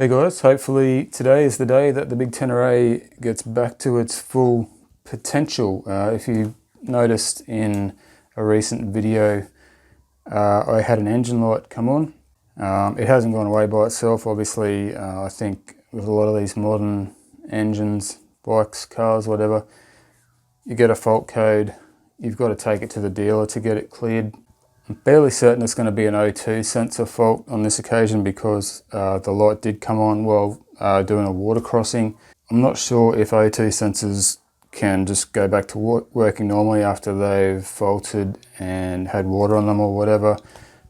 Hey guys, hopefully today is the day that the big Tenere gets back to its full potential. If you noticed in a recent video, I had an engine light come on. It hasn't gone away by itself, obviously. I think with a lot of these modern engines, bikes, cars, whatever, you get a fault code, you've got to take it to the dealer to get it cleared. I'm fairly certain it's going to be an O2 sensor fault on this occasion because the light did come on while doing a water crossing. I'm not sure if O2 sensors can just go back to working normally after they've faulted and had water on them or whatever,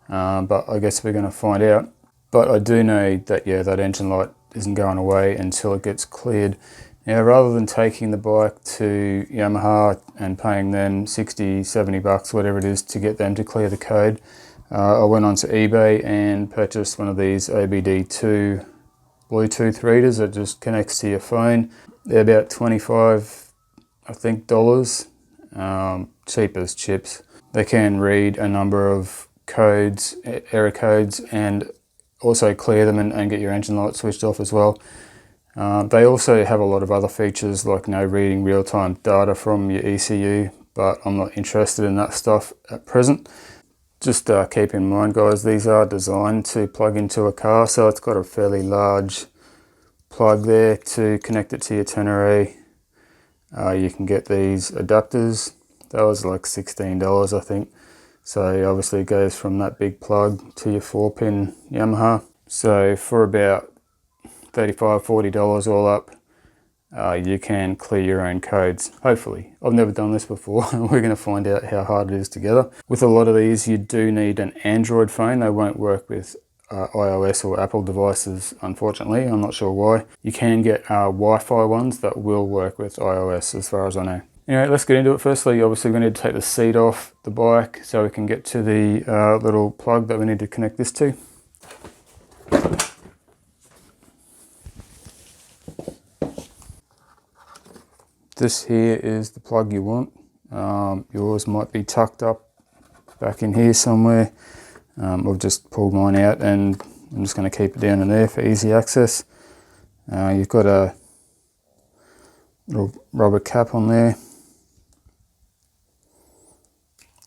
but I guess we're going to find out. But I do know that, yeah, that engine light isn't going away until it gets cleared. Now, rather than taking the bike to Yamaha and paying them 60, 70 bucks, whatever it is, to get them to clear the code, I went onto eBay and purchased one of these OBD2 Bluetooth readers that just connects to your phone. They're about $25, I think, cheap as chips. They can read a number of codes, error codes, and also clear them and get your engine light switched off as well. They also have a lot of other features like reading real-time data from your ECU, but I'm not interested in that stuff at present. Just keep in mind, guys, these are designed to plug into a car, so it's got a fairly large plug there to connect it to your Tenere. You can get these adapters. That was like $16, I think. So obviously it goes from that big plug to your 4-pin Yamaha. So for about $35, $40 all up, you can clear your own codes, hopefully. I've never done this before. We're going to find out how hard it is together. With a lot of these, you do need an Android phone. They won't work with iOS or Apple devices, unfortunately. I'm not sure why. You can get Wi-Fi ones that will work with iOS, as far as I know. Anyway, let's get into it. Firstly, obviously, we need to take the seat off the bike so we can get to the little plug that we need to connect this to. This here is the plug you want. Yours might be tucked up back in here somewhere. I've just pulled mine out and I'm just going to keep it down in there for easy access. You've got a little rubber cap on there.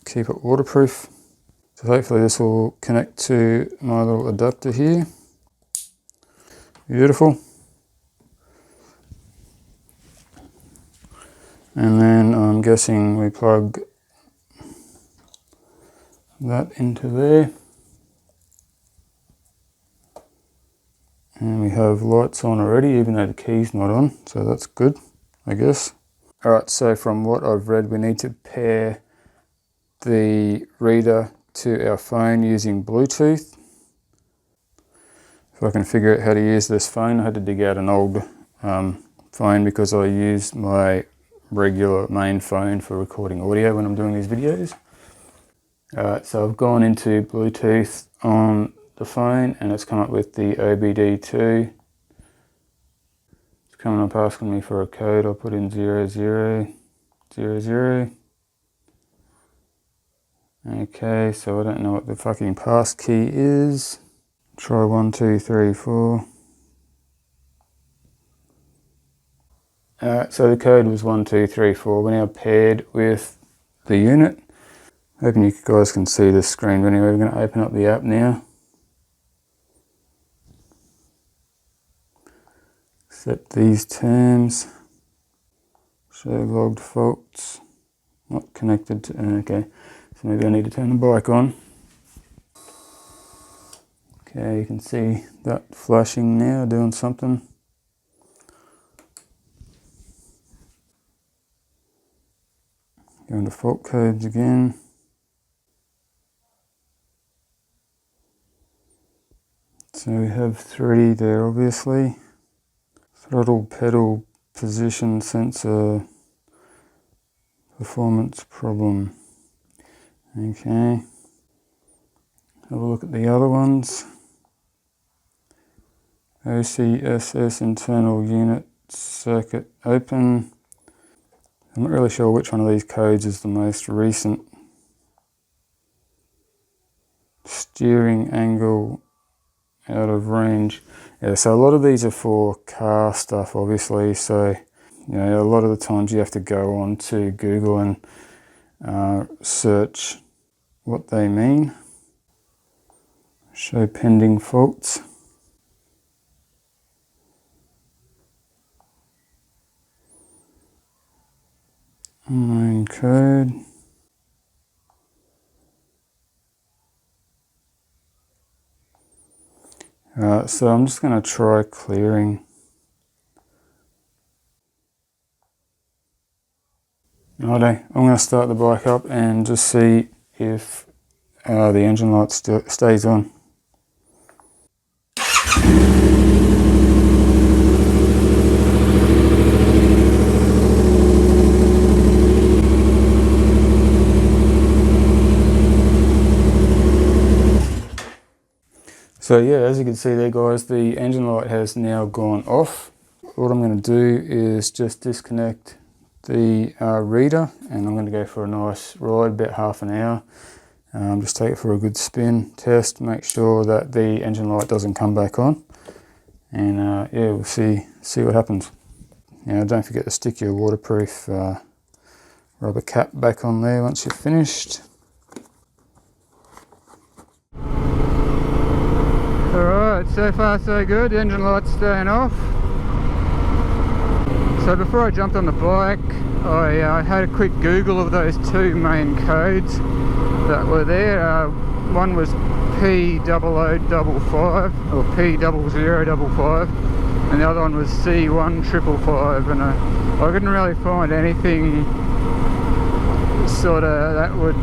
Keep it waterproof. So hopefully this will connect to my little adapter here. Beautiful. And then I'm guessing we plug that into there. And we have lights on already, even though the key's not on, so that's good, I guess. Alright, so from what I've read, we need to pair the reader to our phone using Bluetooth. If I can figure out how to use this phone, I had to dig out an old phone because I use my regular main phone for recording audio when I'm doing these videos. Alright, so I've gone into Bluetooth on the phone and it's come up with the OBD2. It's coming up asking me for a code. I'll put in 0000. Okay, so I don't know what the fucking pass key is. Try 1, 2, 3, 4. So the code was 1, 2, 3, 4. We're now paired with the unit. Hoping you guys can see the screen. But anyway, we're going to open up the app now. Set these terms. Show logged faults. Not connected to... Okay, so maybe I need to turn the bike on. Okay, you can see that flashing now, doing something. Go into fault codes again. So we have 3 there, obviously. Throttle pedal position sensor performance problem. Okay. Have a look at the other ones. OCSS internal unit circuit open. I'm not really sure which one of these codes is the most recent. Steering angle out of range. Yeah, so a lot of these are for car stuff, obviously. So, you know, a lot of the times you have to go on to Google and search what they mean. Show pending faults. Unknown code. So I'm just going to try clearing. Righto, I'm going to start the bike up and just see if the engine light stays on. So yeah, as you can see there guys, the engine light has now gone off. What I'm going to do is just disconnect the reader, and I'm going to go for a nice ride, about half an hour. Just take it for a good spin, test, make sure that the engine light doesn't come back on, and yeah, we'll see what happens. Now don't forget to stick your waterproof rubber cap back on there once you're finished. Alright, so far so good, the engine light's staying off. So before I jumped on the bike, I had a quick Google of those two main codes that were there. One was P0055 or P0055, and the other one was C1555, and I couldn't really find anything sort of that would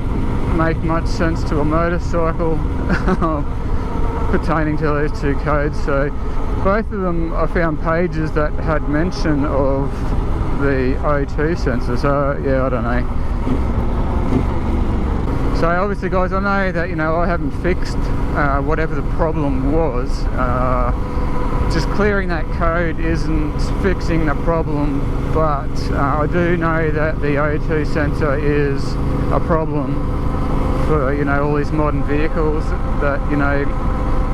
make much sense to a motorcycle pertaining to those two codes. So both of them, I found pages that had mention of the O2 sensor, so yeah, I don't know. So obviously guys, I know that, you know, I haven't fixed whatever the problem was. Just clearing that code isn't fixing the problem, but I do know that the O2 sensor is a problem for, you know, all these modern vehicles that, you know,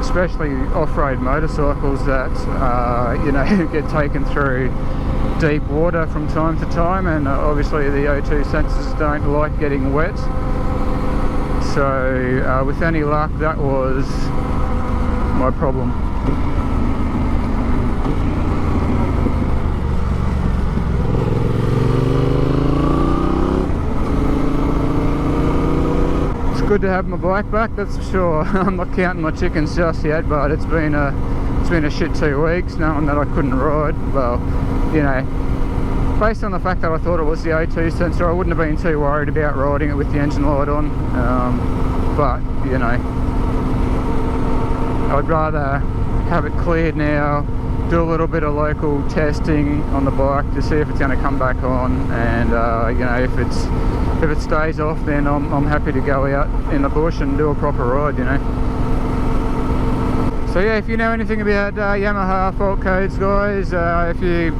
especially off-road motorcycles that you know, get taken through deep water from time to time, and obviously the O2 sensors don't like getting wet. So with any luck, that was my problem. Good to have my bike back, that's for sure. I'm not counting my chickens just yet, but it's been a shit 2 weeks knowing that I couldn't ride. Well, you know, based on the fact that I thought it was the O2 sensor, I wouldn't have been too worried about riding it with the engine light on. But you know, I'd rather have it cleared now, do a little bit of local testing on the bike to see if it's going to come back on, and you know, if it stays off, then I'm happy to go out in the bush and do a proper ride, you know. So yeah, if you know anything about Yamaha fault codes, guys, if you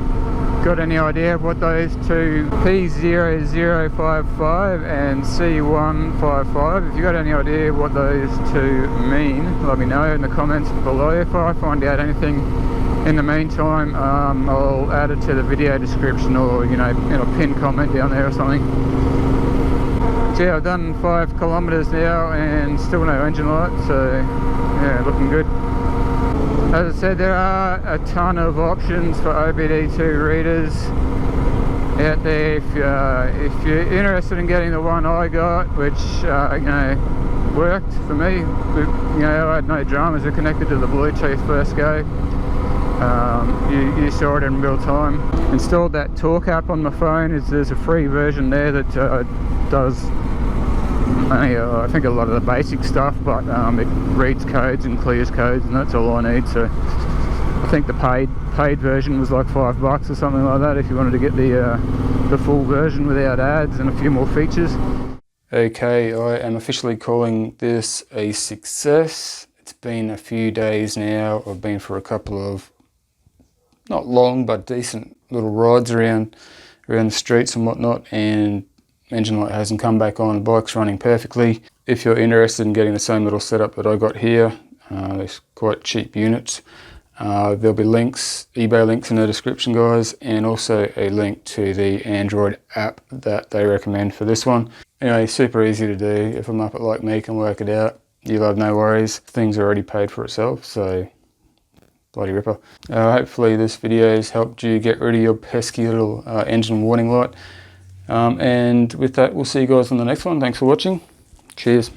got any idea of what those two P0055 and C155, if you got any idea what those two mean, let me know in the comments below. If I find out anything in the meantime, I'll add it to the video description, or, you know, in a pinned comment down there or something. So yeah, I've done 5 kilometers now and still no engine light, so yeah, looking good. As I said, there are a ton of options for OBD2 readers out there. If you're interested in getting the one I got, which you know, worked for me, you know, I had no dramas. It connected to the Bluetooth first go. You saw it in real time. Installed that Talk app on my phone. There's a free version there that does I think a lot of the basic stuff, but it reads codes and clears codes, and that's all I need. So I think the paid version was like $5 or something like that if you wanted to get the full version without ads and a few more features. Okay, I am officially calling this a success. It's been a few days now. I've been for a couple of not long but decent little rides around the streets and whatnot, and engine light hasn't come back on. The bike's running perfectly. If you're interested in getting the same little setup that I got here, They're quite cheap units. There'll be links, eBay links in the description, guys, and also a link to the Android app that they recommend for this one. Anyway, super easy to do. If a muppet like me can work it out, you'll have no worries. Things are already paid for itself, so bloody ripper. Hopefully this video has helped you get rid of your pesky little engine warning light. And with that, we'll see you guys on the next one. Thanks for watching. Cheers.